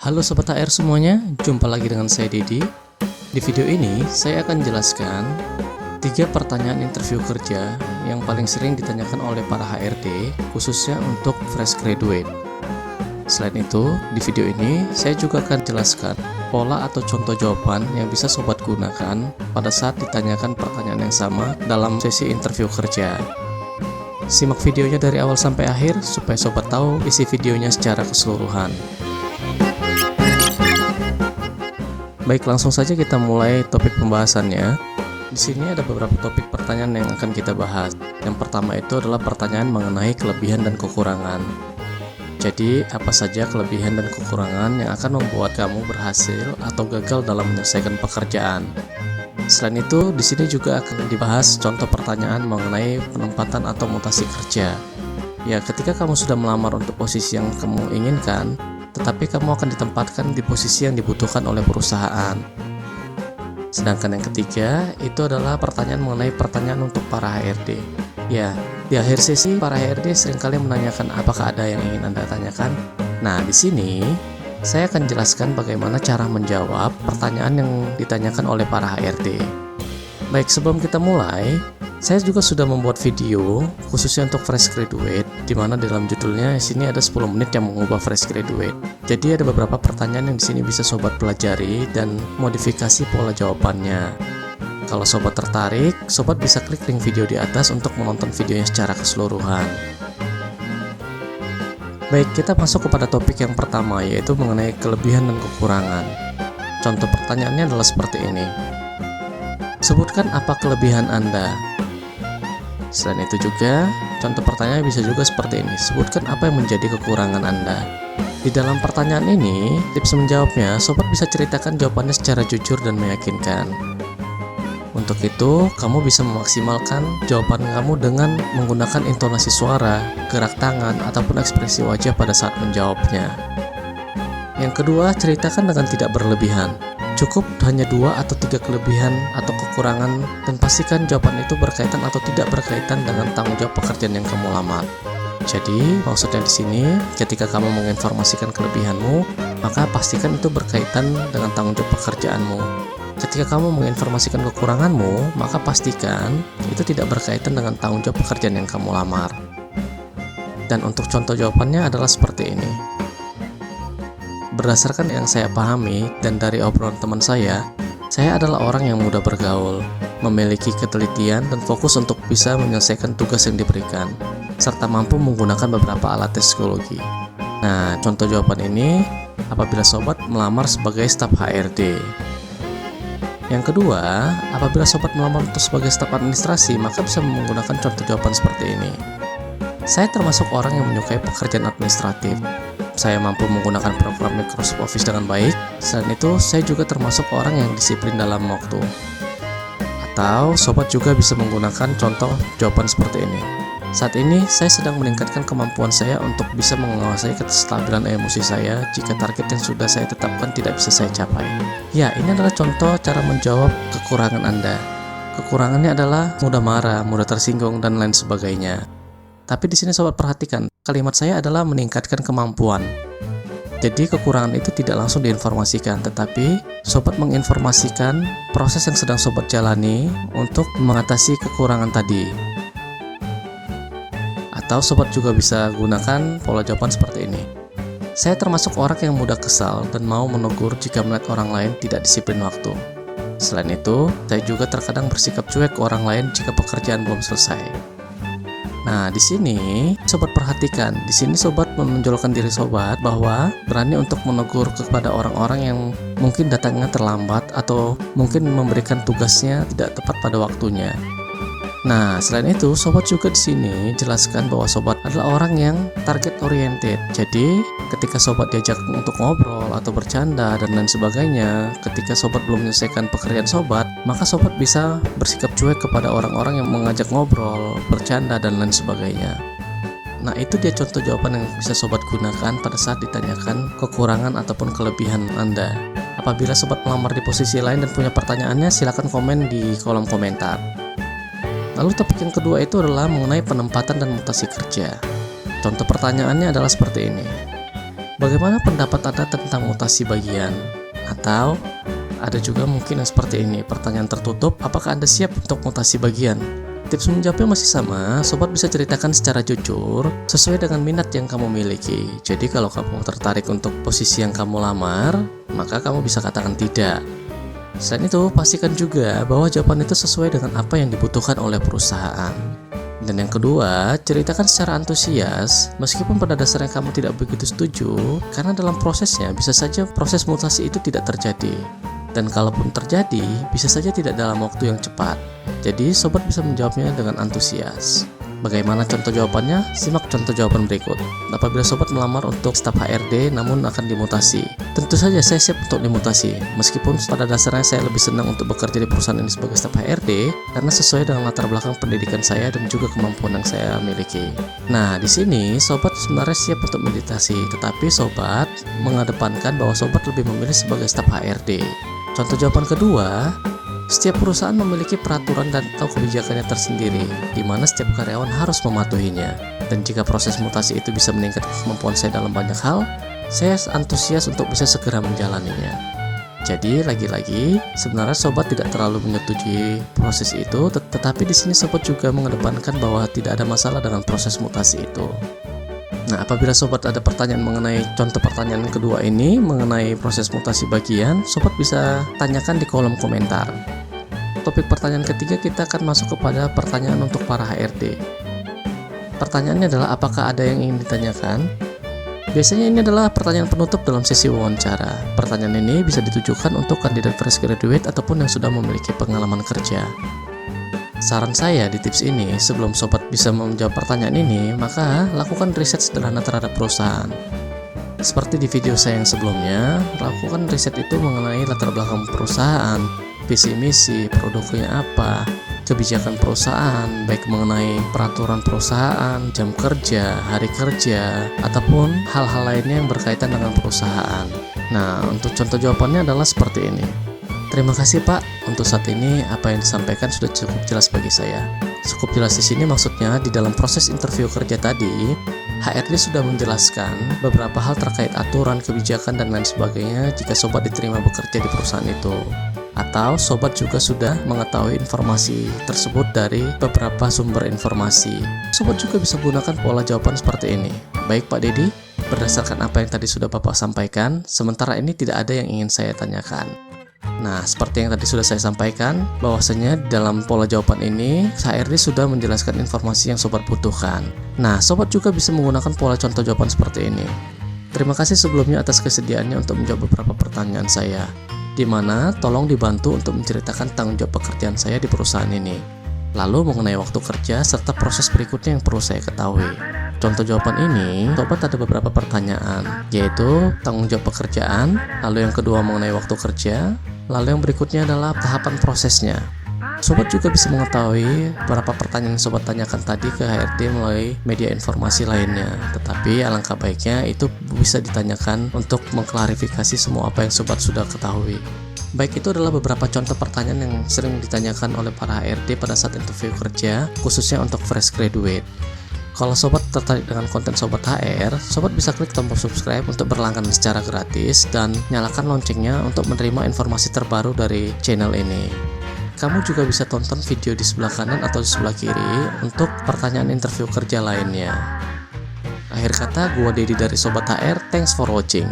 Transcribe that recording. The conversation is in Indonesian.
Halo Sobat HR semuanya, jumpa lagi dengan saya Dedi. Di video ini, saya akan jelaskan 3 pertanyaan interview kerja yang paling sering ditanyakan oleh para HRD, khususnya untuk fresh graduate. Selain itu, di video ini, saya juga akan jelaskan pola atau contoh jawaban yang bisa Sobat gunakan pada saat ditanyakan pertanyaan yang sama dalam sesi interview kerja. Simak videonya dari awal sampai akhir supaya Sobat tahu isi videonya secara keseluruhan. Baik, langsung saja kita mulai topik pembahasannya. Di sini ada beberapa topik pertanyaan yang akan kita bahas. Yang pertama itu adalah pertanyaan mengenai kelebihan dan kekurangan. Jadi, apa saja kelebihan dan kekurangan yang akan membuat kamu berhasil atau gagal dalam menyelesaikan pekerjaan. Selain itu, di sini juga akan dibahas contoh pertanyaan mengenai penempatan atau mutasi kerja. Ya, ketika kamu sudah melamar untuk posisi yang kamu inginkan, tetapi kamu akan ditempatkan di posisi yang dibutuhkan oleh perusahaan. Sedangkan yang ketiga, itu adalah pertanyaan mengenai pertanyaan untuk para HRD. Ya, di akhir sesi, para HRD seringkali menanyakan apakah ada yang ingin Anda tanyakan. Nah, di sini saya akan jelaskan bagaimana cara menjawab pertanyaan yang ditanyakan oleh para HRD. Baik, sebelum kita mulai, saya juga sudah membuat video khususnya untuk fresh graduate, di mana dalam judulnya sini ada 10 menit yang mengubah fresh graduate. Jadi ada beberapa pertanyaan yang di sini bisa Sobat pelajari dan modifikasi pola jawabannya. Kalau Sobat tertarik, Sobat bisa klik link video di atas untuk menonton videonya secara keseluruhan. Baik, kita masuk kepada topik yang pertama, yaitu mengenai kelebihan dan kekurangan. Contoh pertanyaannya adalah seperti ini. Sebutkan apa kelebihan Anda. Selain itu juga, contoh pertanyaan bisa juga seperti ini. Sebutkan apa yang menjadi kekurangan Anda. Di dalam pertanyaan ini, tips menjawabnya, Sobat bisa ceritakan jawabannya secara jujur dan meyakinkan. Untuk itu, kamu bisa memaksimalkan jawaban kamu dengan menggunakan intonasi suara, gerak tangan, ataupun ekspresi wajah pada saat menjawabnya. Yang kedua, ceritakan dengan tidak berlebihan. Cukup hanya 2 atau 3 kelebihan atau kekurangan dan pastikan jawaban itu berkaitan atau tidak berkaitan dengan tanggung jawab pekerjaan yang kamu lamar. Jadi, maksudnya di sini, ketika kamu menginformasikan kelebihanmu, maka pastikan itu berkaitan dengan tanggung jawab pekerjaanmu. Ketika kamu menginformasikan kekuranganmu, maka pastikan itu tidak berkaitan dengan tanggung jawab pekerjaan yang kamu lamar. Dan untuk contoh jawabannya adalah seperti ini. Berdasarkan yang saya pahami dan dari obrolan teman saya adalah orang yang mudah bergaul, memiliki ketelitian dan fokus untuk bisa menyelesaikan tugas yang diberikan, serta mampu menggunakan beberapa alat tes psikologi. Nah, contoh jawaban ini apabila Sobat melamar sebagai staf HRD. Yang kedua, apabila Sobat melamar untuk sebagai staf administrasi, maka bisa menggunakan contoh jawaban seperti ini. Saya termasuk orang yang menyukai pekerjaan administratif. Saya mampu menggunakan program Microsoft Office dengan baik. Selain itu, saya juga termasuk orang yang disiplin dalam waktu. Atau, Sobat juga bisa menggunakan contoh jawaban seperti ini. Saat ini, saya sedang meningkatkan kemampuan saya untuk bisa menguasai kestabilan emosi saya jika target yang sudah saya tetapkan tidak bisa saya capai. Ya, ini adalah contoh cara menjawab kekurangan Anda. Kekurangannya adalah mudah marah, mudah tersinggung, dan lain sebagainya. Tapi di sini Sobat perhatikan, kalimat saya adalah meningkatkan kemampuan. Jadi kekurangan itu tidak langsung diinformasikan, tetapi Sobat menginformasikan proses yang sedang Sobat jalani untuk mengatasi kekurangan tadi. Atau Sobat juga bisa gunakan pola jawaban seperti ini. Saya termasuk orang yang mudah kesal dan mau menegur jika melihat orang lain tidak disiplin waktu. Selain itu, saya juga terkadang bersikap cuek ke orang lain jika pekerjaan belum selesai. Nah, di sini Sobat perhatikan, di sini Sobat menonjolkan diri Sobat bahwa berani untuk menegur kepada orang-orang yang mungkin datangnya terlambat atau mungkin memberikan tugasnya tidak tepat pada waktunya. Nah, selain itu, Sobat juga di sini jelaskan bahwa Sobat adalah orang yang target oriented. Jadi, ketika Sobat diajak untuk ngobrol atau bercanda dan lain sebagainya, ketika Sobat belum menyelesaikan pekerjaan Sobat, maka Sobat bisa bersikap cuek kepada orang-orang yang mengajak ngobrol, bercanda, dan lain sebagainya. Nah, itu dia contoh jawaban yang bisa Sobat gunakan pada saat ditanyakan kekurangan ataupun kelebihan Anda. Apabila Sobat melamar di posisi lain dan punya pertanyaannya, silakan komen di kolom komentar. Lalu topik yang kedua itu adalah mengenai penempatan dan mutasi kerja. Contoh pertanyaannya adalah seperti ini. Bagaimana pendapat Anda tentang mutasi bagian? Atau ada juga mungkin yang seperti ini, pertanyaan tertutup, apakah Anda siap untuk mutasi bagian? Tips menjawabnya masih sama, sobat bisa ceritakan secara jujur sesuai dengan minat yang kamu miliki. Jadi kalau kamu tertarik untuk posisi yang kamu lamar, maka kamu bisa katakan tidak. Selain itu, pastikan juga bahwa jawaban itu sesuai dengan apa yang dibutuhkan oleh perusahaan. Dan yang kedua, ceritakan secara antusias, meskipun pada dasarnya kamu tidak begitu setuju, karena dalam prosesnya bisa saja proses mutasi itu tidak terjadi. Dan kalaupun terjadi, bisa saja tidak dalam waktu yang cepat. Jadi, sobat bisa menjawabnya dengan antusias. Bagaimana contoh jawabannya? Simak contoh jawaban berikut. Apabila sobat melamar untuk staf HRD namun akan dimutasi, tentu saja saya siap untuk dimutasi. Meskipun pada dasarnya saya lebih senang untuk bekerja di perusahaan ini sebagai staf HRD karena sesuai dengan latar belakang pendidikan saya dan juga kemampuan yang saya miliki. Nah, di sini sobat sebenarnya siap untuk meditasi, tetapi sobat mengedepankan bahwa sobat lebih memilih sebagai staf HRD. Contoh jawaban kedua, setiap perusahaan memiliki peraturan dan atau kebijakannya tersendiri, di mana setiap karyawan harus mematuhinya. Dan jika proses mutasi itu bisa meningkatkan kemampuan saya dalam banyak hal, saya antusias untuk bisa segera menjalaninya. Jadi lagi-lagi, sebenarnya sobat tidak terlalu menyetujui proses itu, tetapi di sini sobat juga mengedepankan bahwa tidak ada masalah dengan proses mutasi itu. Nah, apabila sobat ada pertanyaan mengenai contoh pertanyaan yang kedua ini, mengenai proses mutasi bagian, sobat bisa tanyakan di kolom komentar. Topik pertanyaan ketiga, kita akan masuk kepada pertanyaan untuk para HRD. Pertanyaannya adalah, apakah ada yang ingin ditanyakan? Biasanya ini adalah pertanyaan penutup dalam sesi wawancara. Pertanyaan ini bisa ditujukan untuk kandidat fresh graduate ataupun yang sudah memiliki pengalaman kerja. Saran saya di tips ini, sebelum sobat bisa menjawab pertanyaan ini, maka lakukan riset sederhana terhadap perusahaan. Seperti di video saya yang sebelumnya, lakukan riset itu mengenai latar belakang perusahaan, visi misi, produknya apa, kebijakan perusahaan, baik mengenai peraturan perusahaan, jam kerja, hari kerja, ataupun hal-hal lainnya yang berkaitan dengan perusahaan. Nah, untuk contoh jawabannya adalah seperti ini. Terima kasih Pak, untuk saat ini apa yang disampaikan sudah cukup jelas bagi saya. Cukup jelas di sini maksudnya di dalam proses interview kerja tadi, HRD sudah menjelaskan beberapa hal terkait aturan, kebijakan, dan lain sebagainya jika sobat diterima bekerja di perusahaan itu. Atau sobat juga sudah mengetahui informasi tersebut dari beberapa sumber informasi. Sobat juga bisa gunakan pola jawaban seperti ini. Baik Pak Dedi, berdasarkan apa yang tadi sudah Bapak sampaikan, sementara ini tidak ada yang ingin saya tanyakan. Nah, seperti yang tadi sudah saya sampaikan, bahwasanya dalam pola jawaban ini, HRD sudah menjelaskan informasi yang sobat butuhkan. Nah, sobat juga bisa menggunakan pola contoh jawaban seperti ini. Terima kasih sebelumnya atas kesediaannya untuk menjawab beberapa pertanyaan saya, di mana tolong dibantu untuk menceritakan tanggung jawab pekerjaan saya di perusahaan ini. Lalu mengenai waktu kerja serta proses berikutnya yang perlu saya ketahui. Contoh jawaban ini, sobat ada beberapa pertanyaan, yaitu tanggung jawab pekerjaan, lalu yang kedua mengenai waktu kerja, lalu yang berikutnya adalah tahapan prosesnya. Sobat juga bisa mengetahui beberapa pertanyaan yang sobat tanyakan tadi ke HRD melalui media informasi lainnya. Tetapi alangkah baiknya itu bisa ditanyakan untuk mengklarifikasi semua apa yang sobat sudah ketahui. Baik, itu adalah beberapa contoh pertanyaan yang sering ditanyakan oleh para HRD pada saat interview kerja, khususnya untuk fresh graduate. Kalau sobat tertarik dengan konten Sobat HR, sobat bisa klik tombol subscribe untuk berlangganan secara gratis dan nyalakan loncengnya untuk menerima informasi terbaru dari channel ini. Kamu juga bisa tonton video di sebelah kanan atau di sebelah kiri untuk pertanyaan interview kerja lainnya. Akhir kata, gua Dedi dari Sobat HR, thanks for watching.